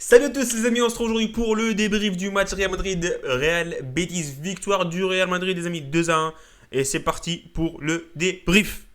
Salut à tous les amis, on se retrouve aujourd'hui pour le débrief du match Real Madrid-Real Betis. Victoire du Real Madrid les amis 2-1. Et c'est parti pour le débrief.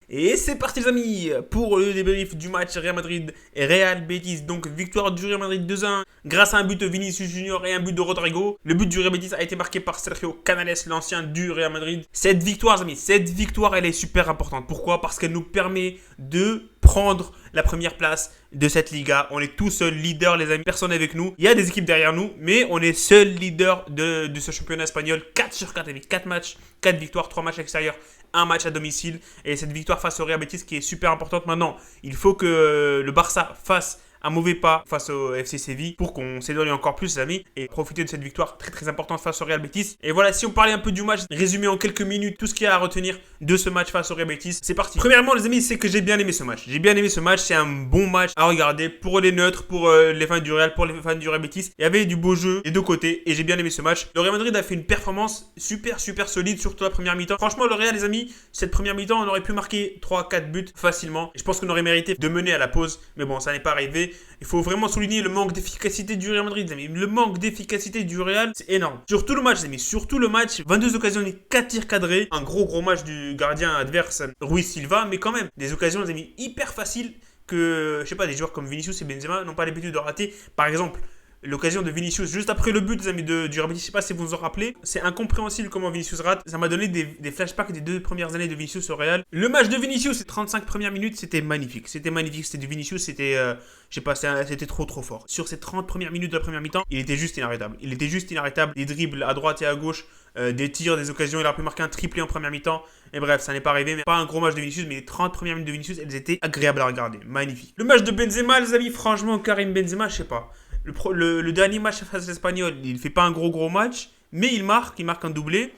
Et c'est parti les amis pour le débrief du match Real Madrid et Real Betis. Donc victoire du Real Madrid 2-1 grâce à un but de Vinicius Junior et un but de Rodrigo. Le but du Real Betis a été marqué par Sergio Canales, l'ancien du Real Madrid. Cette victoire les amis, cette victoire elle est super importante. Pourquoi? Parce qu'elle nous permet de prendre la première place de cette Liga. On est tout seul leader les amis, personne avec nous. Il y a des équipes derrière nous, mais on est seul leader de ce championnat espagnol. 4 sur 4 avec 4 matchs, 4 victoires, 3 matchs extérieurs, un match à domicile. Et cette victoire face au Real Betis qui est super importante maintenant. Il faut que le Barça fasse un mauvais pas face au FC Séville pour qu'on s'éloigne encore plus les amis et profiter de cette victoire très très importante face au Real Betis. Et voilà, si on parlait un peu du match, résumé en quelques minutes tout ce qu'il y a à retenir de ce match face au Real Betis, c'est parti. Premièrement les amis, c'est que j'ai bien aimé ce match. J'ai bien aimé ce match, c'est un bon match à regarder pour les neutres, pour les fans du Real, pour les fans du Real Betis. Il y avait du beau jeu des deux côtés et j'ai bien aimé ce match. Le Real Madrid a fait une performance super solide, surtout la première mi-temps. Franchement le Real les amis, cette première mi-temps on aurait pu marquer 3-4 buts facilement. Et je pense qu'on aurait mérité de mener à la pause, mais bon ça n'est pas arrivé. Il faut vraiment souligner le manque d'efficacité du Real Madrid, les amis. Le manque d'efficacité du Real, c'est énorme. Sur tout le match, les amis. Sur tout le match, 22 occasions, 4 tirs cadrés. Un gros match du gardien adverse, Ruiz Silva. Mais quand même, des occasions, les amis, hyper faciles que, je sais pas, des joueurs comme Vinicius et Benzema n'ont pas l'habitude de rater. Par exemple, l'occasion de Vinicius juste après le but, les amis, du Real Betis, je sais pas si vous vous en rappelez. C'est incompréhensible comment Vinicius rate. Ça m'a donné des flashbacks des 2 premières années de Vinicius au Real. Le match de Vinicius, les 35 premières minutes, c'était magnifique. C'était magnifique. C'était du Vinicius, c'était, je sais pas, c'était trop fort. Sur ces 30 premières minutes de la première mi-temps, il était juste inarrêtable. Il était juste inarrêtable. Des dribbles à droite et à gauche, des tirs, des occasions. Il a pu marquer un triplé en première mi-temps. Et bref, ça n'est pas arrivé. Mais pas un gros match de Vinicius, mais les 30 premières minutes de Vinicius, elles étaient agréables à regarder. Magnifique. Le match de Benzema, les amis, franchement, Karim Benzema, je sais pas. Le dernier match face à l'Espagnol, il fait pas un gros match, mais il marque un doublé.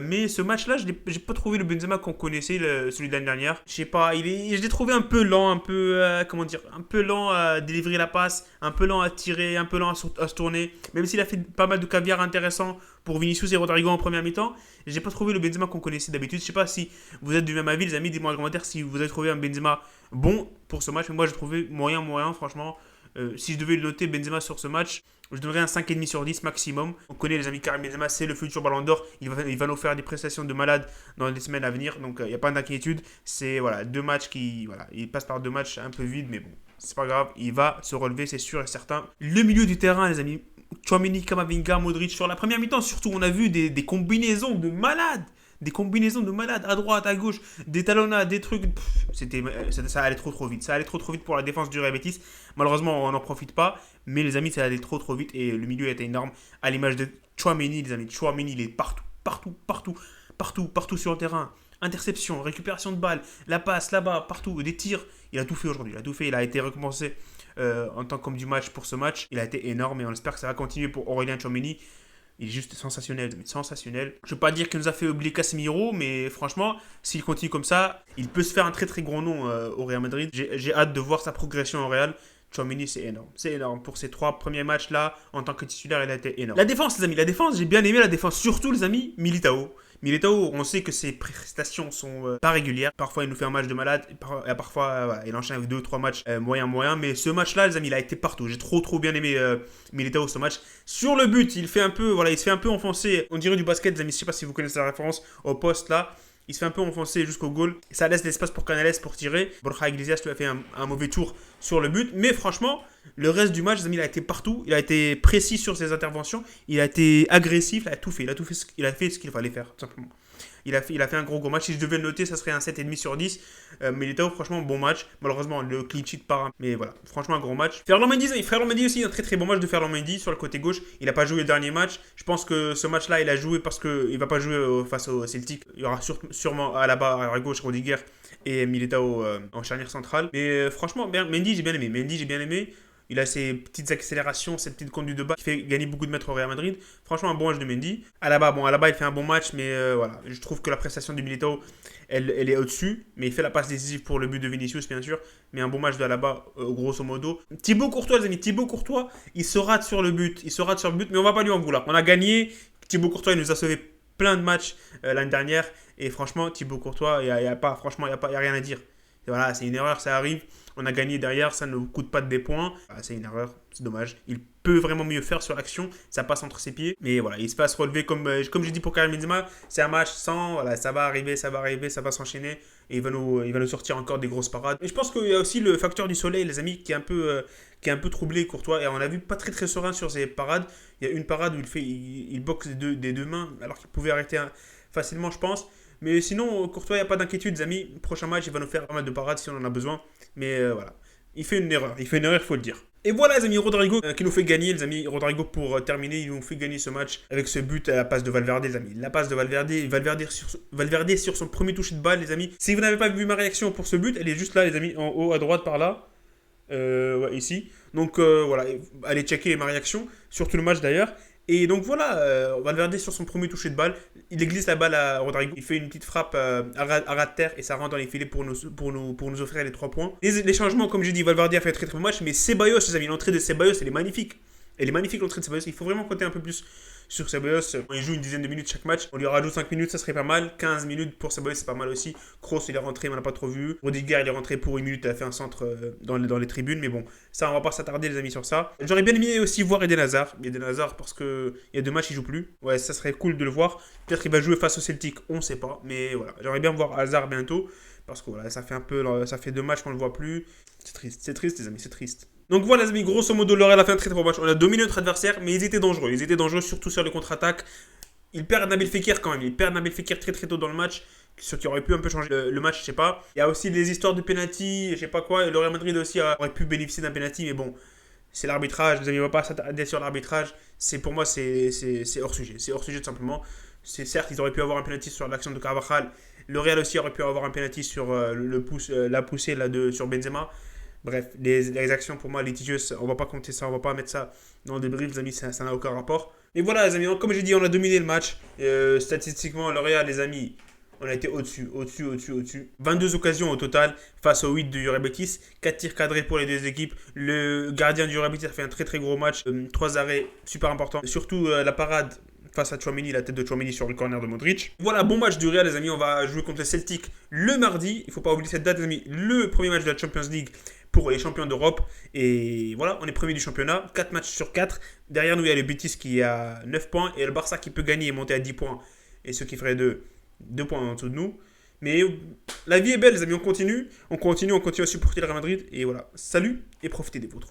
Mais ce match-là, j'ai pas trouvé le Benzema qu'on connaissait, celui de l'année dernière. Je sais pas, je l'ai trouvé un peu lent, un peu, comment dire, un peu lent à délivrer la passe, un peu lent à tirer, un peu lent à se tourner. Même s'il a fait pas mal de caviar intéressant pour Vinicius et Rodrigo en première mi-temps, j'ai pas trouvé le Benzema qu'on connaissait d'habitude. Je sais pas si vous êtes du même avis, les amis, dites-moi en commentaire si vous avez trouvé un Benzema bon pour ce match. Mais moi, j'ai trouvé moyen, franchement. Si je devais le noter Benzema sur ce match, je donnerais un 5,5 sur 10 maximum. On connaît les amis, Karim Benzema, c'est le futur Ballon d'Or. Il va nous faire des prestations de malade dans les semaines à venir. Donc il n'y a pas d'inquiétude. C'est voilà, 2 matchs il passe par 2 matchs un peu vides, mais bon, c'est pas grave. Il va se relever, c'est sûr et certain. Le milieu du terrain, les amis, Tchouaméni, Camavinga, Modric, sur la première mi-temps, surtout, on a vu des combinaisons de malades. Des combinaisons de malades à droite, à gauche, des talonnades, des trucs. Ça allait trop vite. Ça allait trop vite pour la défense du Real Betis. Malheureusement, on n'en profite pas. Mais les amis, ça allait trop vite et le milieu était énorme. À l'image de Tchouaméni, les amis. Tchouaméni, il est partout sur le terrain. Interception, récupération de balles, la passe là-bas, partout, des tirs. Il a tout fait aujourd'hui. Il a tout fait. Il a été récompensé en tant qu'homme du match pour ce match. Il a été énorme et on espère que ça va continuer pour Aurélien Tchouaméni. Il est juste sensationnel, sensationnel. Je ne veux pas dire qu'il nous a fait oublier Casemiro, mais franchement, s'il continue comme ça, il peut se faire un très gros nom au Real Madrid. J'ai hâte de voir sa progression au Real. Tchouaméni, c'est énorme. C'est énorme. Pour ces 3 premiers matchs-là, en tant que titulaire, il a été énorme. La défense, les amis, j'ai bien aimé la défense. Surtout, les amis, Militao, on sait que ses prestations sont pas régulières. Parfois, il nous fait un match de malade. Et parfois, voilà, il enchaîne avec 2 ou 3 matchs moyens. Mais ce match-là, les amis, il a été partout. J'ai trop bien aimé Militao ce match. Sur le but, il se fait un peu enfoncer. On dirait du basket, les amis. Je sais pas si vous connaissez la référence au poste là. Il se fait un peu enfoncer jusqu'au goal. Ça laisse l'espace pour Canales pour tirer. Borja Iglesias lui a fait un mauvais tour sur le but. Mais franchement, le reste du match, les amis, il a été partout. Il a été précis sur ses interventions. Il a été agressif. Il a tout fait. Il a fait ce qu'il fallait faire, tout simplement. Il a fait un gros match. Si je devais le noter, ça serait un 7,5 sur 10. Militao, franchement, bon match. Malheureusement, le clean sheet part. Mais voilà, franchement, un gros match. Ferland Mendy aussi, un très bon match de Ferland Mendy sur le côté gauche. Il n'a pas joué le dernier match. Je pense que ce match-là, il a joué parce qu'il ne va pas jouer face au Celtic. Il y aura sûrement à la barre à gauche Rudiger et Militao en charnière centrale. Mais franchement, Mendy, j'ai bien aimé. Il a ses petites accélérations, ses petites conduites de bas qui fait gagner beaucoup de mètres au Real Madrid. Franchement, un bon match de Mendy. Alaba, il fait un bon match, mais voilà. Je trouve que la prestation de Militao, elle est au-dessus. Mais il fait la passe décisive pour le but de Vinicius, bien sûr. Mais un bon match de Alaba, grosso modo. Thibaut Courtois, les amis. Il se rate sur le but. Mais on va pas lui en vouloir. On a gagné. Thibaut Courtois, il nous a sauvé plein de matchs l'année dernière. Et franchement, Thibaut Courtois, il n'y a rien à dire. Et voilà, c'est une erreur, ça arrive. On a gagné derrière, ça ne vous coûte pas de des points. Ah, c'est une erreur, c'est dommage. Il peut vraiment mieux faire sur l'action, ça passe entre ses pieds. Mais voilà, il se passe relever comme j'ai dit pour Karim Benzema, c'est un match sans, voilà, ça va arriver, ça va s'enchaîner. Et il va nous sortir encore des grosses parades. Et je pense qu'il y a aussi le facteur du soleil, les amis, qui est un peu troublé Courtois. Et on a vu pas très très serein sur ses parades. Il y a une parade où il boxe des deux mains, alors qu'il pouvait arrêter facilement, je pense. Mais sinon, Courtois, il n'y a pas d'inquiétude, les amis. Prochain match, il va nous faire pas mal de parades si on en a besoin. Mais voilà, il fait une erreur. Il faut le dire. Et voilà, les amis, Rodrigo qui nous fait gagner, les amis. Rodrigo, pour terminer, il nous fait gagner ce match avec ce but à la passe de Valverde, les amis. La passe de Valverde, Valverde sur son premier toucher de balle, les amis. Si vous n'avez pas vu ma réaction pour ce but, elle est juste là, les amis, en haut à droite par là. Ouais, ici. Donc voilà, allez checker ma réaction sur tout le match d'ailleurs. Et donc voilà, Valverde sur son premier toucher de balle, il glisse la balle à Rodrigo, il fait une petite frappe à ras de terre et ça rentre dans les filets pour nous offrir les 3 points. Les changements, comme j'ai dit, Valverde a fait un très très bon match, mais Ceballos, les amis, l'entrée de Ceballos, elle est magnifique. Elle est magnifique l'entrée de Ceballos, il faut vraiment compter un peu plus sur Ceballos. Il joue une dizaine de minutes chaque match, on lui rajoute 5 minutes, ça serait pas mal. 15 minutes pour Ceballos, c'est pas mal aussi. Kroos, il est rentré, mais on l'a pas trop vu. Rudiger, il est rentré pour une minute, il a fait un centre dans les tribunes, mais bon, ça on va pas s'attarder les amis sur ça. J'aurais bien aimé aussi voir Eden Hazard parce que il y a 2 matchs il joue plus. Ouais, ça serait cool de le voir. Peut-être qu'il va jouer face au Celtic, on sait pas, mais voilà, j'aimerais bien voir Hazard bientôt parce que voilà, ça fait 2 matchs qu'on le voit plus. C'est triste les amis, c'est triste. Donc voilà les amis, grosso modo, le Real a fait un très très bon match. On a dominé notre adversaire, mais ils étaient dangereux surtout sur les contre-attaques. Ils perdent Nabil Fekir quand même, ils perdent Nabil Fekir très très tôt dans le match, ce qui aurait pu un peu changer le match, je sais pas. Il y a aussi des histoires de penalty, je sais pas quoi, et le Real Madrid aussi aurait pu bénéficier d'un penalty, mais bon, c'est l'arbitrage, les amis, on va pas s'attarder sur l'arbitrage. Pour moi, c'est hors sujet, c'est hors sujet tout simplement. C'est certes, ils auraient pu avoir un penalty sur l'action de Carvajal. Le Real aussi aurait pu avoir un penalty sur la poussée sur Benzema. Bref, les actions pour moi litigieuses, on va pas compter ça, on va pas mettre ça dans le débrief, les amis, ça n'a aucun rapport. Et voilà, les amis, comme j'ai dit, on a dominé le match. Statistiquement, le Real, les amis, on a été au-dessus. 22 occasions au total face aux 8 du Real Betis. 4 tirs cadrés pour les deux équipes. Le gardien du Real Betis a fait un très très gros match. 3 arrêts super importants. Surtout la parade face à Tchouaméni, la tête de Tchouaméni sur le corner de Modric. Voilà, bon match du Real, les amis. On va jouer contre le Celtic le mardi. Il ne faut pas oublier cette date, les amis. Le premier match de la Champions League pour les champions d'Europe. Et voilà, on est premier du championnat. 4 matchs sur 4. Derrière nous, il y a le Betis qui a 9 points. Et le Barça qui peut gagner et monter à 10 points. Et ce qui ferait 2 points en dessous de nous. Mais la vie est belle, les amis. On continue à supporter le Real Madrid. Et voilà, salut et profitez des vôtres.